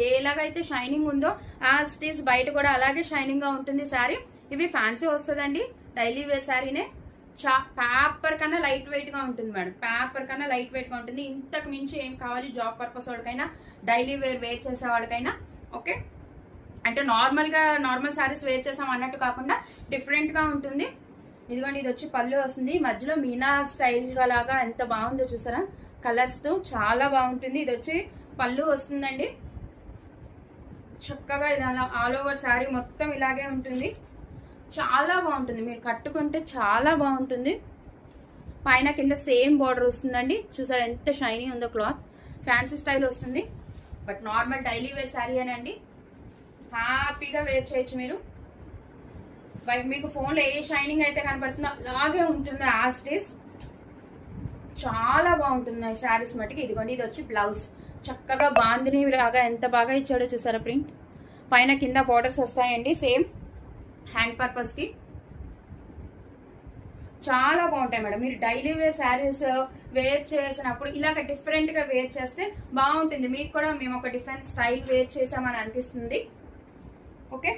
ఎలాగైతే షైనింగ్ ఉందో as it is బయట కూడా అలాగే షైనింగ్ గా ఉంటుంది శారీ. ఇవి ఫ్యాన్సీ వస్తుందండి, డైలీ వేర్ శారీనే. పేపర్ కన్నా లైట్ వెయిట్ గా ఉంటుంది మేడం, పేపర్ కన్నా లైట్ వెయిట్ గా ఉంటుంది. ఇంతకు మించి ఏం కావాలి, జాబ్ పర్పస్ వాడికైనా డైలీ వేర్ చేసే వాళ్ళకైనా. ఓకే, అంటే నార్మల్ శారీస్ వేర్ చేసాం అన్నట్టు కాకుండా డిఫరెంట్ గా ఉంటుంది. ఇదిగోండి, ఇది వచ్చి పళ్ళు వస్తుంది, మధ్యలో మీనా స్టైల్ లాగా ఎంత బాగుందో చూసారా, కలర్స్ తో చాలా బాగుంటుంది. ఇది వచ్చి పళ్ళు వస్తుందండి, చక్కగా ఇది అలా ఆల్ ఓవర్ శారీ మొత్తం ఇలాగే ఉంటుంది. చాలా బాగుంటుంది, మీరు కట్టుకుంటే చాలా బాగుంటుంది. పైన కింద సేమ్ బార్డర్ వస్తుందండి, చూసారా ఎంత షైనీ ఉందో. క్లాత్ ఫ్యాన్సీ స్టైల్ వస్తుంది, but normal daily wear sari అనండి. హ్యాపీగా వేర్ చేయొచ్చు మీరు. మీకు ఫోన్లో ఏ షైనింగ్ అయితే కనపడుతుందో అలాగే ఉంటుంది యాజ్ ఇట్ ఈస్. చాలా బాగుంటుంది శారీస్ మటుకి. ఇదిగోండి, ఇది వచ్చి బ్లౌజ్, చక్కగా బాందిని లాగా ఎంత బాగా ఇచ్చాడో చూసారా ప్రింట్. పైన కింద బార్డర్స్ వస్తాయండి, సేమ్ హ్యాండ్ పర్పస్ కి. చాలా బాగుంటాయి మేడం. మీరు డైలీ వేర్ శారీస్ వేర్ చేసినప్పుడు ఇలాగ డిఫరెంట్ గా వేర్ చేస్తే బాగుంటుంది. మీకు కూడా మేము ఒక డిఫరెంట్ స్టైల్ వేర్ చేసామని అనిపిస్తుంది. ఓకే,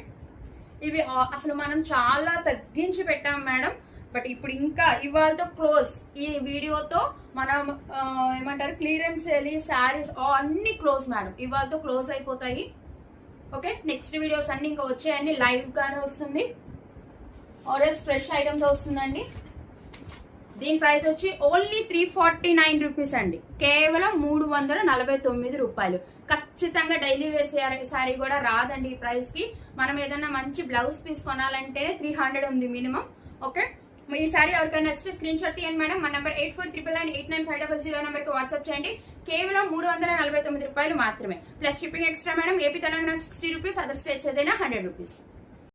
ఇవి అసలు మనం చాలా తగ్గించి పెట్టాం మేడం, బట్ ఇప్పుడు ఇంకా ఇవాళతో క్లోజ్. ఈ వీడియోతో మనం ఏమంటారు క్లియరెన్స్ శారీస్ అన్ని క్లోజ్ మేడం, ఇవాళతో క్లోజ్ అయిపోతాయి. ఓకే, నెక్స్ట్ వీడియోస్ అన్ని ఇంకా వచ్చాయని లైవ్ గానే వస్తుంది, ఆర్ఎస్ ఫ్రెష్ ఐటమ్ తో వస్తుందండి. దీని ప్రైస్ వచ్చి ఓన్లీ 349 రూపీస్ అండి, కేవలం 349 రూపాయలు. ఖచ్చితంగా డైలీ వేర్ శారీ కూడా రాదండి ఈ ప్రైస్ కి. మనం ఏదన్నా మంచి బ్లౌజ్ పీస్ కొనాలంటే 300 ఉంది మినిమం. ఓకే, ఈ సారీ ఎవరికైనా నచ్చితే స్క్రీన్ షాట్ తీయండి మేడం. మన నెంబర్ 8499899500 నెంబర్ కి వాట్సాప్ చేయండి. కేవలం 349 రూపాయలు మాత్రమే, plus shipping extra madam. AP Telangana 60 rupees, other states ఏదైనా 100 రూపీస్.